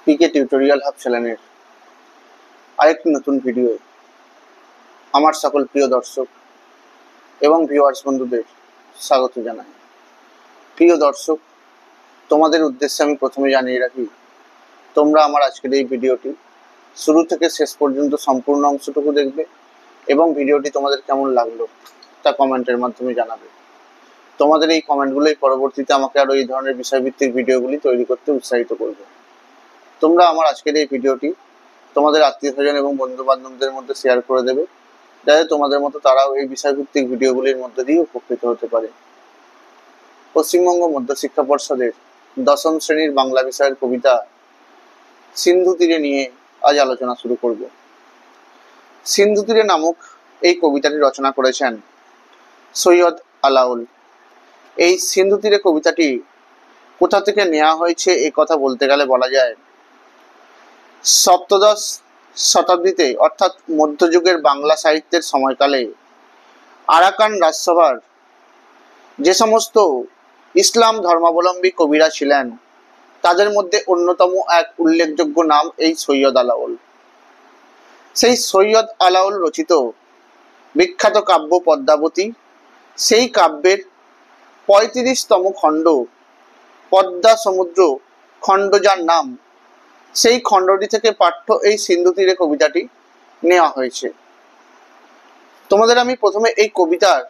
পিকে tutorial hub চ্যানেলের আরেকটি নতুন ভিডিও আমার সকল প্রিয় দর্শক এবং ভিউয়ার্স বন্ধুদের স্বাগত জানাই। প্রিয় দর্শক, তোমাদের উদ্দেশ্যে আমি প্রথমে জানিয়ে রাখি, তোমরা আমার আজকের এই ভিডিওটি শুরু থেকে শেষ পর্যন্ত সম্পূর্ণ অংশটুকু দেখবে এবং ভিডিওটি তোমাদের কেমন লাগলো তা কমেন্টের মাধ্যমে জানাবে। তোমাদের এই কমেন্টগুলোই পরবর্তীতে আমাকে আরও এই ধরনের বিষয়ভিত্তিক ভিডিওগুলি তৈরি করতে উৎসাহিত করবে। তোমরা আমার আজকের এই ভিডিওটি তোমাদের আত্মীয়স্বজন এবং বন্ধু বান্ধবদের মধ্যে শেয়ার করে দেবে, যাতে তোমাদের মতো তারাও এই বিষয়ভিত্তিক ভিডিওগুলির মধ্যে দিয়ে উপকৃত হতে পারে। পশ্চিমবঙ্গ মধ্যশিক্ষা পর্ষদের 10ম শ্রেণীর বাংলা বিষয়ের কবিতা সিন্ধু তীরে নিয়ে আজ আলোচনা শুরু করব। সিন্ধু তীরে নামক এই কবিতাটি রচনা করেছেন সৈয়দ আলাওল। এই সিন্ধু তীরে কবিতাটি কোথা থেকে নেওয়া হয়েছে এ কথা বলতে গেলে বলা যায়, সপ্তদশ শতাব্দীতে অর্থাৎ মধ্যযুগের বাংলা সাহিত্যের সময়কালে আরাকান রাজসভার যে সমস্ত ইসলাম ধর্মাবলম্বী কবিরা ছিলেন, তাদের মধ্যে অন্যতম এক উল্লেখযোগ্য নাম এই সৈয়দ আলাওল। সেই সৈয়দ আলাওল রচিত বিখ্যাত কাব্য পদ্মাবতী, সেই কাব্যের 35তম খণ্ড পদ্মা সমুদ্র খণ্ড, যার নাম, সেই খণ্ডটি থেকে পাঠ্য এই সিন্ধু তীরে কবিতাটি নেওয়া হয়েছে। তোমাদের আমি প্রথমে এই কবিতার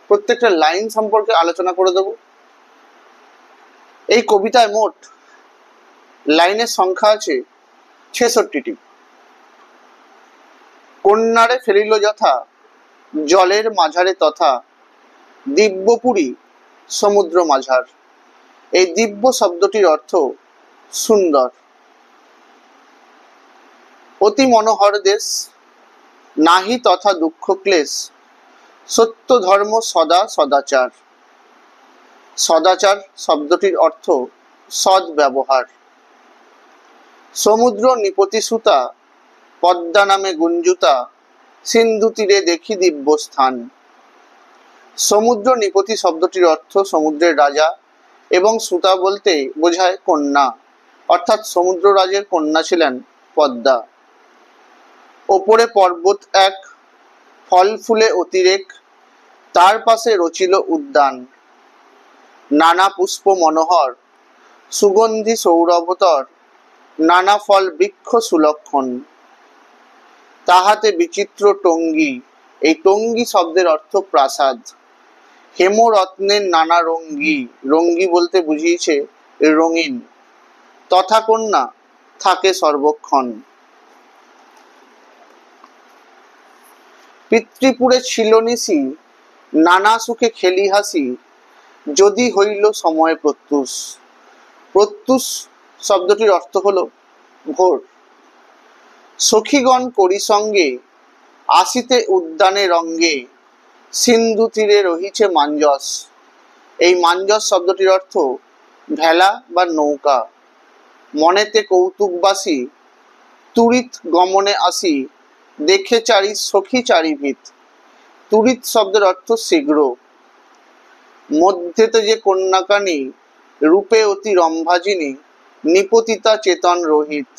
প্রত্যেকটা লাইন সম্পর্কে আলোচনা করে দেব। এই কবিতায় মোট লাইনের সংখ্যা আছে 66টি। কন্যারে ফেলিল যথা জলের মাঝারে তথা দিব্যপুরী সমুদ্র মাঝার। এই দিব্য শব্দটির অর্থ সুন্দর। অতি মনোহর দেশ, নাহি তথা দুঃখ ক্লেশ, সত্য ধর্ম সদা সদাচার। সদাচার শব্দটির অর্থ সৎ ব্যবহার। সমুদ্র নিপতি সুতা, পদ্মা নামে গুঞ্জুতা, সিন্ধু তীরে দেখি দিব্য স্থান। সমুদ্র নিপতি শব্দটির অর্থ সমুদ্রের রাজা, এবং সুতা বলতে বোঝায় কন্যা, অর্থাৎ সমুদ্র রাজের কন্যা ছিলেন পদ্মা। ওপরে পর্বত এক, ফল ফুলে অতিরেক, তার পাশে রচিল উদ্যান। নানা পুষ্প মনোহর, সুগন্ধি সৌরভতর, নানা ফল বৃক্ষ সুলক্ষণ। তাহাতে বিচিত্র টঙ্গী, এই টঙ্গী শব্দের অর্থ প্রাসাদ। হেমরত্নের নানা রঙ্গী, রঙ্গী বলতে বুঝিয়েছে রঙিন, তথা কন্যা থাকে সর্বক্ষণ। পিতৃপুরে ছিল নিশি, নানা সুখে খেলি হাসি, যদি হইল সময় প্রত্যুষ। প্রত্যুষ শব্দটির অর্থ হলো ভোর। সখীগণ করি সঙ্গে, আসিতে উদ্যানে রঙ্গে, সিন্ধু তীরে রহিছে মাঞ্জস। এই মাঞ্জস শব্দটির অর্থ ভেলা বা নৌকা। মনেতে কৌতুকবাসী, তুরিত গমনে আসি, দেখে চারি সখী চারিভিত। তুরিত শব্দের অর্থ শীঘ্র। মধ্যেতে যে কন্যাকানী, রূপে অতি রম্ভাজিনী, নিপতিতা চেতন রোহিত।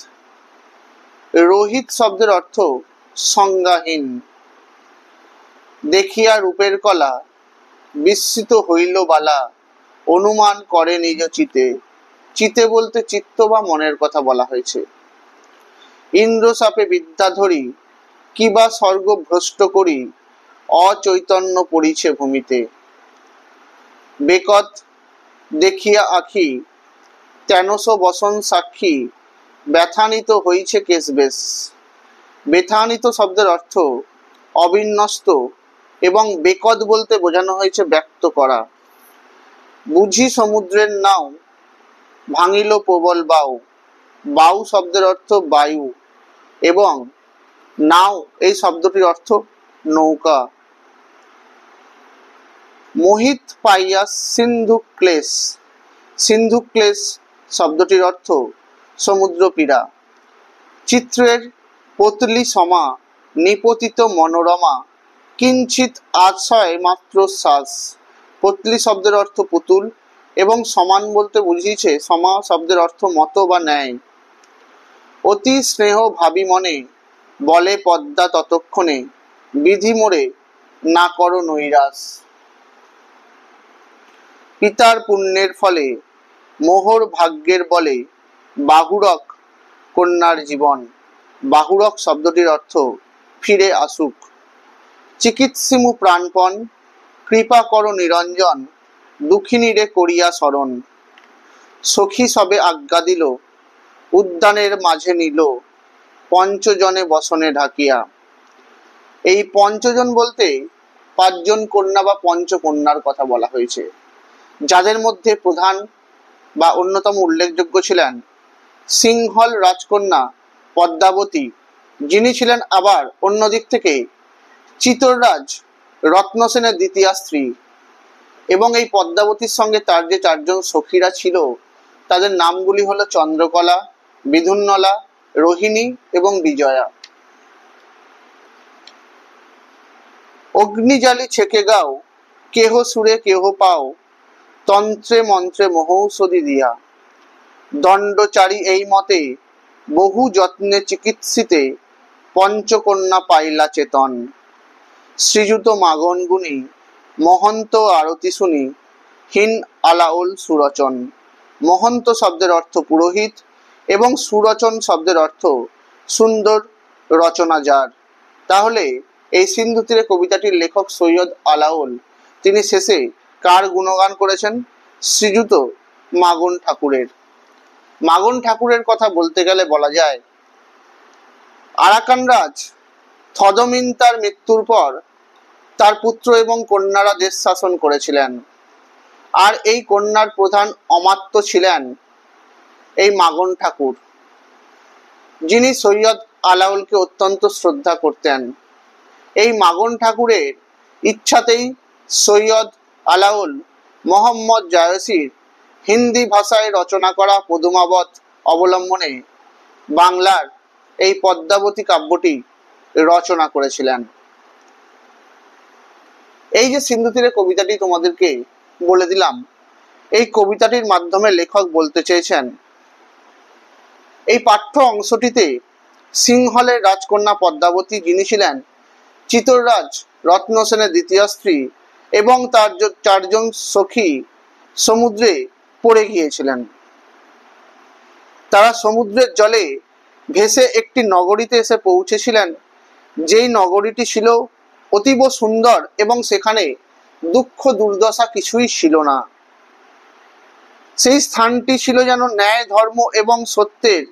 রোহিত শব্দের অর্থ সংজ্ঞাহীন। দেখিয়া রূপের কলা, বিস্মিত হইল বালা, অনুমান করে নিজ চিতে। চিতে বলতে চিত্ত বা মনের কথা বলা হয়েছে। ইন্দ্রসাপে বিদ্যাধরী, কিবা স্বর্গ ভ্রষ্ট করি, অচৈতন্য পড়িছে ভূমিতে। বেকত দেখিয়া আখি, তেনস বসন সাক্ষী, ব্যথানিত হইছে কেশবেশ। ব্যথানিত শব্দের অর্থ অবিন্যস্ত, এবং বেকত বলতে বোঝানো হয়েছে ব্যক্ত করা। বুঝি সমুদ্রের নাও, ভাঙিল প্রবল বাউ। বাউ শব্দের অর্থ বায়ু, এবং নাও এই শব্দটির অর্থ নৌকা। মোহিত পাইয়া সিন্ধু ক্লেশ, সিন্ধু ক্লেশ শব্দটির অর্থ সমুদ্র পীড়া। চিত্রের পতলি সমা, নিপতিত মনোরমা, কিঞ্চিত আশ্রয় মাত্র শ্বাস। পতলি শব্দের অর্থ পুতুল, এবং সমান বলতে বুঝিয়েছে সমা শব্দের অর্থ মত বা ন্যায়। অতি স্নেহ ভাবি মনে, বলে পদ্মা ততক্ষণে, বিধি মোরে না করো নৈরাস। পিতার পুণ্যের ফলে, মোহর ভাগ্যের বলে, বাহুরক কন্যার জীবন। বাহুরক শব্দটির অর্থ ফিরে আসুক। চিকিৎসিমু প্রাণপণ, কৃপা করো নিরঞ্জন, দুঃখিনীরে করিয়া স্মরণ। সখী সবে আজ্ঞা দিল, উদ্যানের মাঝে নিল, পঞ্চজনে বসনে ঢাকিয়া। এই পঞ্চজন বলতে 5 জন কন্যা বা পঞ্চকন্যার কথা বলা হয়েছে, যাদের মধ্যে প্রধান বা অন্যতম উল্লেখযোগ্য ছিলেন সিংহল রাজকন্যা পদ্মাবতী, যিনি ছিলেন আবার অন্যদিক থেকে চিতররাজ রত্নসেনের দ্বিতীয় স্ত্রী। এবং এই পদ্মাবতীর সঙ্গে তার যে 4 জন সখীরা ছিল, তাদের নামগুলি হলো চন্দ্রকলা, বিধুন্নলা, রোহিণী এবং বিজয়া। অগ্নিজালি ছেকে গাও, কেহ সুরে কেহ পাও, তন্ত্রে মন্ত্রে মহৌষধি দিয়া। দণ্ডচারী এই মতে, বহু যত্নে চিকিৎসিতে, পঞ্চকন্যা পাইলা চেতন। শ্রীযুত মাগন গুণী, মহন্ত আরতি শুনি, হীন আলাওল সুরচন। মহন্ত শব্দের অর্থ পুরোহিত এবং সুরচন শব্দের অর্থ সুন্দর রচনা যার। তাহলে এই সিন্ধু তীরে কবিতাটির লেখক সৈয়দ আলাওল, তিনি শেষে কার গুণগান করেছেন? শ্রীযুত মাগন ঠাকুরের। মাগন ঠাকুরের কথা বলতে গেলে বলা যায়, আরাকান রাজ থদমিন্তার মৃত্যুর পর তার পুত্র এবং কন্যারা দেশ শাসন করেছিলেন। আর এই কন্যার প্রধান অমাত্য ছিলেন এই মাগন ঠাকুর, যিনি সৈয়দ আলাওলকে অত্যন্ত শ্রদ্ধা করতেন। এই মাগন ঠাকুরের ইচ্ছাতেই সৈয়দ আলাওল মোহাম্মদ জায়সির হিন্দি ভাষায় রচনা করা পদুমাবত অবলম্বনে বাংলার এই পদ্মাবতী কাব্যটি রচনা করেছিলেন। এই যে সিন্ধু তীরে কবিতাটি তোমাদেরকে বলে দিলাম, এই কবিতাটির মাধ্যমে লেখক বলতে চেয়েছেন, এই পাঠ্য অংশটিতে সিংহলের রাজকন্যা পদ্মাবতী, যিনি ছিলেন চিতররাজ রত্নসেনের দ্বিতীয় স্ত্রী, এবং তার 4 জন সখী সমুদ্রে পড়ে গিয়েছিলেন। তারা সমুদ্রের জলে ভেসে একটি নগরীতে এসে পৌঁছেছিলেন, যেই নগরীটি ছিল অতীব সুন্দর এবং সেখানে দুঃখ দুর্দশা কিছুই ছিল না। সেই স্থানটি ছিল যেন ন্যায়, ধর্ম এবং সত্যের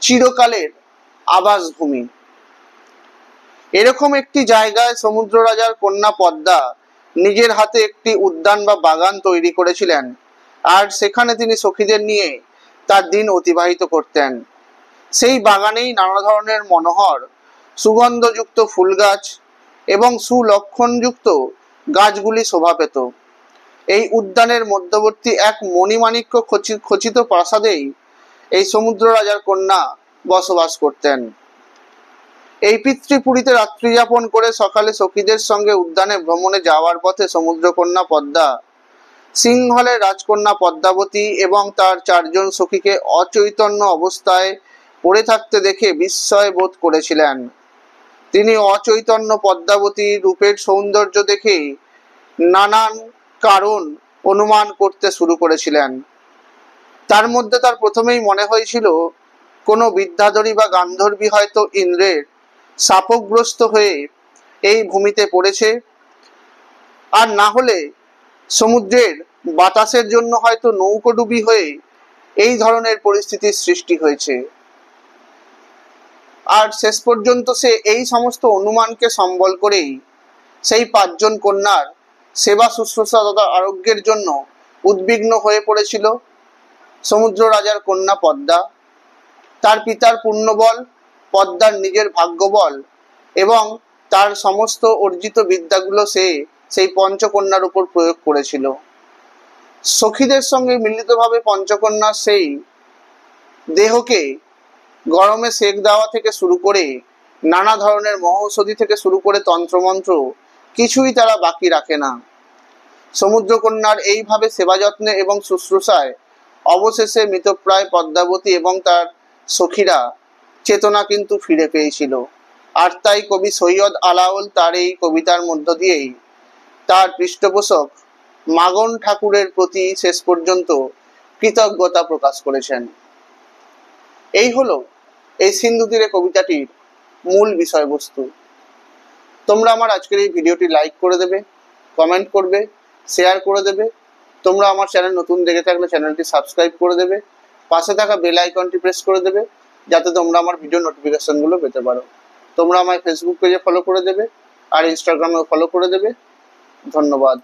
চিরকালের আবাসভূমি। এরকম একটি জায়গায় সমুদ্র রাজার কন্যা পদ্মা নিজের হাতে একটি উদ্যান বা বাগান তৈরি করেছিলেন, আর সেখানে তিনি সখীদের নিয়ে তার দিন অতিবাহিত করতেন। সেই বাগানেই নানা ধরনের মনোহর সুগন্ধযুক্ত ফুল গাছ এবং সুলক্ষণযুক্ত গাছগুলি শোভা পেত। এই উদ্যানের মধ্যবর্তী এক মণিমাণিক্য খচিত প্রাসাদেই এই সমুদ্র রাজার কন্যা বসবাস করতেন। এই পিতৃপুরীতে রাত্রি যাপন করে সকালে সখীদের সঙ্গে উদ্যানে ভ্রমণে যাওয়ার পথে সমুদ্রকন্যা পদ্মা সিংহলের রাজকন্যা পদ্মাবতী এবং তার 4 জন সখীকে অচৈতন্য অবস্থায় পড়ে থাকতে দেখে বিস্ময় বোধ করেছিলেন। তিনি অচৈতন্য পদ্মাবতীর রূপের সৌন্দর্য দেখে নানান কারণ অনুমান করতে শুরু করেছিলেন। তার মধ্যে তার প্রথমেই মনে হয়েছিল কোনো বিদ্যাধরী বা গান্ধর্বী হয়তো ইন্দ্রের শাপগ্রস্ত হয়ে এই ভূমিতে পড়েছে, আর না হলে সমুদ্রের বাতাসের জন্য হয়তো নৌকোডুবি হয়ে এই ধরনের পরিস্থিতির সৃষ্টি হয়েছে। আর শেষ পর্যন্ত সে এই সমস্ত অনুমানকে সম্বল করেই সেই 5 জন কন্যার সেবা শুশ্রূষা তথা আরোগ্যের জন্য উদ্বিগ্ন হয়ে পড়েছিল সমুদ্র রাজার কন্যা পদ্মা। তার পিতার পুণ্যবল, পদ্মার নিজের ভাগ্যবল এবং তার সমস্ত অর্জিত বিদ্যাগুলো সে সেই পঞ্চকন্যার উপর প্রয়োগ করেছিল। সখীদের সঙ্গে মিলিতভাবে পঞ্চকন্যার সেই দেহকে গরমে সেক দেওয়া থেকে শুরু করে নানা ধরনের মহৌষধি থেকে শুরু করে তন্ত্রমন্ত্র কিছুই তারা বাকি রাখে না। সমুদ্রকন্যার এইভাবে সেবা যত্নে এবং শুশ্রূষায় অবশেষে মৃতপ্রায় পদ্মাবতী এবং তার সখীরা চেতনা কিন্তু ফিরে পেয়েছিল। আর তাই কবি সৈয়দ আলাওল তার এই কবিতার মধ্য দিয়েই তার পৃষ্ঠপোষক মাগন ঠাকুরের প্রতি শেষ পর্যন্ত কৃতজ্ঞতা প্রকাশ করেছেন। এই হলো এই সিন্ধু তীরে কবিতাটির মূল বিষয়বস্তু। তোমরা আমার আজকের এই ভিডিওটি লাইক করে দেবে, কমেন্ট করবে, শেয়ার করে দেবে। তোমরা আমার চ্যানেল নতুন দেখে থাকলে চ্যানেলটি সাবস্ক্রাইব করে দেবে, পাশে থাকা বেল আইকনটি প্রেস করে দেবে যাতে তোমরা আমার ভিডিও নোটিফিকেশনগুলো পেতে পারো। তোমরা আমার ফেসবুক পেজে ফলো করে দেবে আর ইনস্টাগ্রামেও ফলো করে দেবে। ধন্যবাদ।